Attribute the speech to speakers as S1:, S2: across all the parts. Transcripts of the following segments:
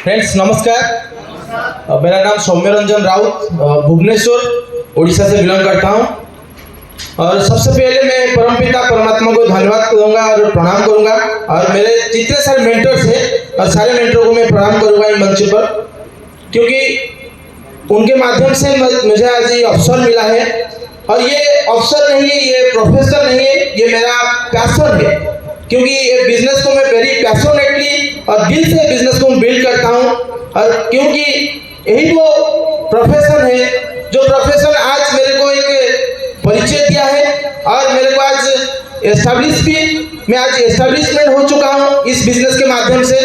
S1: Friends नमस्कार। मेरा नाम सौम्य रंजन राउत भुवनेश्वर उड़ीसा से बिलोंग करता हूँ। और सबसे पहले मैं परमपिता परमात्मा को धन्यवाद करूँगा और प्रणाम करूँगा। और मेरे जितने सारे मेंटर्स हैं और सारे मेंटरों को मैं प्रणाम करूँगा इस मंच पर, क्योंकि उनके माध्यम से मुझे आज ये अवसर मिला है। और ये अवसर नहीं है, ये प्रोफेशन नहीं है, ये मेरा पैशन है। क्योंकि ये बिजनेस को मैं वेरी पैशनेटली और दिल से बिजनेस को बिल्ड करता हूँ। और क्योंकि यही वो प्रोफेशन है जो प्रोफेशन आज मेरे को एक परिचय दिया है और मेरे को आज एस्टैब्लिश भी, मैं आज एस्टैब्लिशमेंट हो चुका हूँ इस बिजनेस के माध्यम से।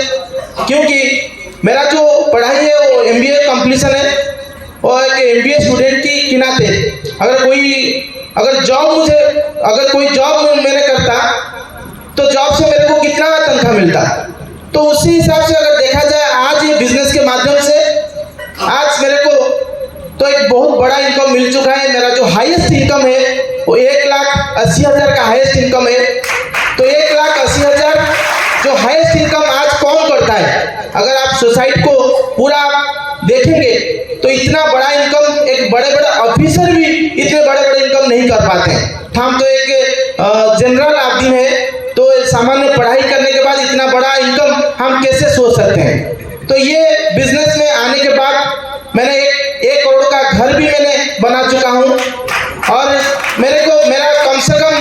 S1: क्योंकि मेरा जो पढ़ाई है वो MBA कंप्लीशन है और एक MBA स्टूडेंट की नाते अगर कोई जॉब मैंने करता तो जॉब से मेरे को कितना तनख्वाह मिलता, तो उसी हिसाब से अगर देखा जाए आज ये बिजनेस के माध्यम से आज मेरे को तो एक बहुत बड़ा इनकम मिल चुका है। मेरा जो हाईएस्ट इनकम है वो 1,80,000 का हाईएस्ट इनकम है। तो 1,80,000 जो हाईएस्ट इनकम आज कौन करता है? अगर आप सोसाइटी को पूरा देखेंगे तो इतना बड़ा इनकम एक बड़े बड़े ऑफिसर भी इतने बड़े बड़े इनकम नहीं कर पाते हैं। हम तो एक जनरल आदमी है, तो सामान्य पढ़ाई करने के बाद इतना बड़ा इनकम हम कैसे सोच सकते हैं? तो ये बिजनेस में आने के बाद मैंने एक करोड़ का घर भी मैंने बना चुका हूँ। और मेरा कम से कम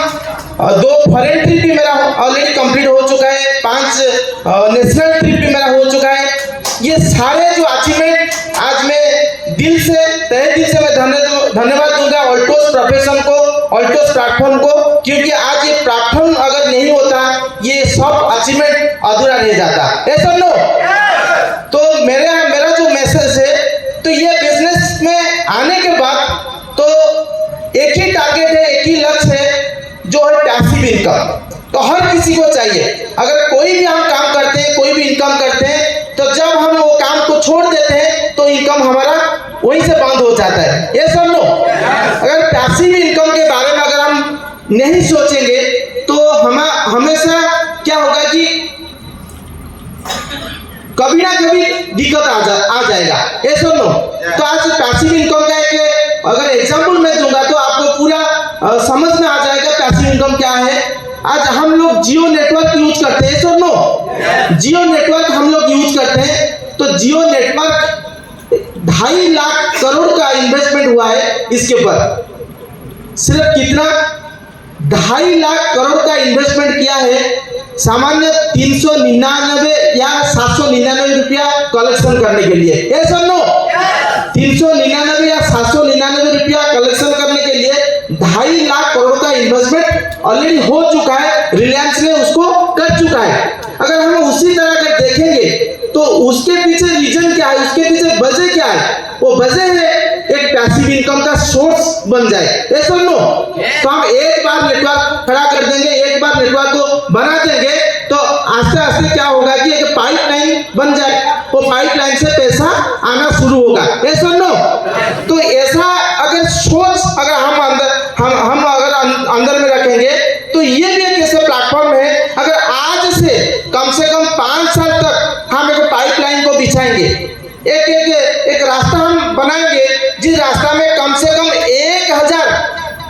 S1: 2 फॉरेन ट्रिप भी मेरा ऑलरेडी कंप्लीट हो चुका है, 5 नेशनल ट्रिप भी मेरा हो चुका है। ये सारे जो अचीवमेंट आज मैं दिल से तहे दिल से मैं धन्यवाद दूंगा ऑल्टोस प्रोफेशन को, ऑल्टोस प्लेटफॉर्म को, क्योंकि आज ये प्लेटफॉर्म अगर नहीं होता ये सब अचीवमेंट अधूरा रह जाता। ऐसा नो तो मेरा जो मैसेज है, तो ये बिजनेस में आने के बाद तो एक ही टारगेट है, एक ही लक्ष्य है जो है पैसिव इनकम। तो हर किसी को चाहिए, अगर कोई भी हम काम करते हैं, कोई भी इनकम करते हैं, तो जब हम वो काम को छोड़ देते हैं तो इनकम हमारा वहीं से बंद हो जाता है। ये सब लो, अगर पैसिव इनकम के बारे में अगर हम नहीं सोचेंगे तो हम हमेशा क्या होगा कि कभी ना कभी दिक्कत आ जाएगा। ये सुन लो, तो आज पैसिव इनकम का एक अगर एग्जांपल मैं दूंगा तो आपको पूरा समझ में आ जाएगा पैसिव इनकम क्या है। आज हम लोग जियो नेटवर्क यूज करते हैं, सुन लो, जियो नेटवर्क हम लोग यूज करते हैं। तो जियो नेटवर्क 2.5 लाख करोड़ का इन्वेस्टमेंट हुआ है इसके ऊपर। सिर्फ कितना? 2.5 लाख करोड़ का इन्वेस्टमेंट किया है। सामान्य 399 या 799 रुपया कलेक्शन करने के लिए। ये सुनो, 399 या 799 रुपया कलेक्शन करने के लिए 2.5 लाख करोड़ का इन्वेस्टमेंट ऑलरेडी हो चुका है। रिलायंस ने उसको कर चुका है। अगर हम उसी तरह अगर देखेंगे तो उसके पीछे रीजन क्या है, उसके पीछे वजह क्या है? वो वजह है एक पैसिव इनकम का सोर्स बन जाए। ये सुनो, तो हम एक बार नेटवर्क खड़ा कर देंगे, एक बार नेटवर्क को बना देंगे तो आस्ते आस्ते क्या होगा कि एक पाइपलाइन बन जाए, वो पाइपलाइन से पैसा आना शुरू होगा। ये सुनो, तो ऐसा अगर सोच अगर हम अगर अंदर में रखेंगे तो ये भी एक ऐसा प्लेटफॉर्म है। अगर आज से कम 5 साल तक हम एक पाइपलाइन को बिछाएंगे, एक रास्ता हम बनाएंगे, जिस रास्ता में कम से कम 1,000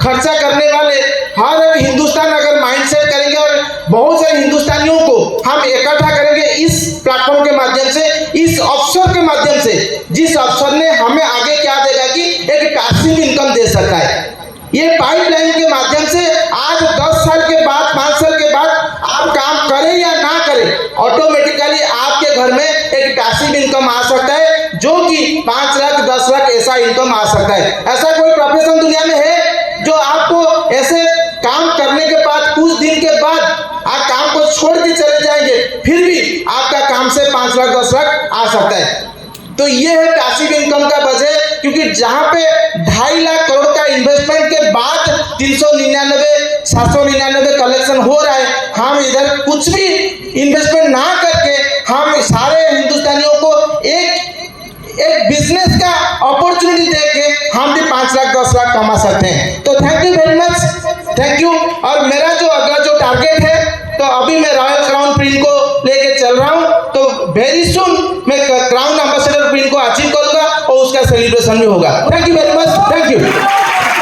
S1: खर्चा करने वाले हर एक हिंदुस्तान अगर माइंडसेट करेंगे और बहुत सारे हिंदुस्तानियों को हम इकट्ठा करेंगे इस प्लेटफॉर्म के माध्यम से, इस अवसर के माध्यम से, जिस अवसर ने हमें आगे क्या देगा कि एक पैसिव इनकम दे सकता है। ये पाइपलाइन के माध्यम से आज 10 साल के बाद, 5 साल के बाद आप काम करें या ना करें, ऑटोमेटिकली आपके घर में एक पैसिव इनकम आ सकता है, जो कि 5 लाख 10 लाख ऐसा इनकम आ सकता है। ऐसा कोई प्रोफेशन दुनिया में है जो आपको ऐसे काम करने के बाद कुछ दिन के बाद आप काम को छोड़ के चले जाएंगे, फिर भी आपका काम से 5 लाख 10 लाख आ सकता है? तो ये है पैसिव इनकम का वजह। क्योंकि जहां पे 2.5 लाख करोड़ का इन्वेस्टमेंट के बाद 399 799 कलेक्शन हो रहा है, हम इधर कुछ भी इन्वेस्टमेंट ना करके हम सारे हिंदुस्तानियों को एक बिजनेस का अपॉर्चुनिटी देके हम भी 5 लाख 10 लाख कमा सकते हैं। तो thank you very much, thank you. और मेरा जो अगला जो टारगेट है, तो अभी मैं रॉयल क्राउन प्रिंट को लेके चल रहा हूं, तो वेरी सुन मैं क्राउन सेलिब्रेशन भी होगा। Thank you very much, thank you.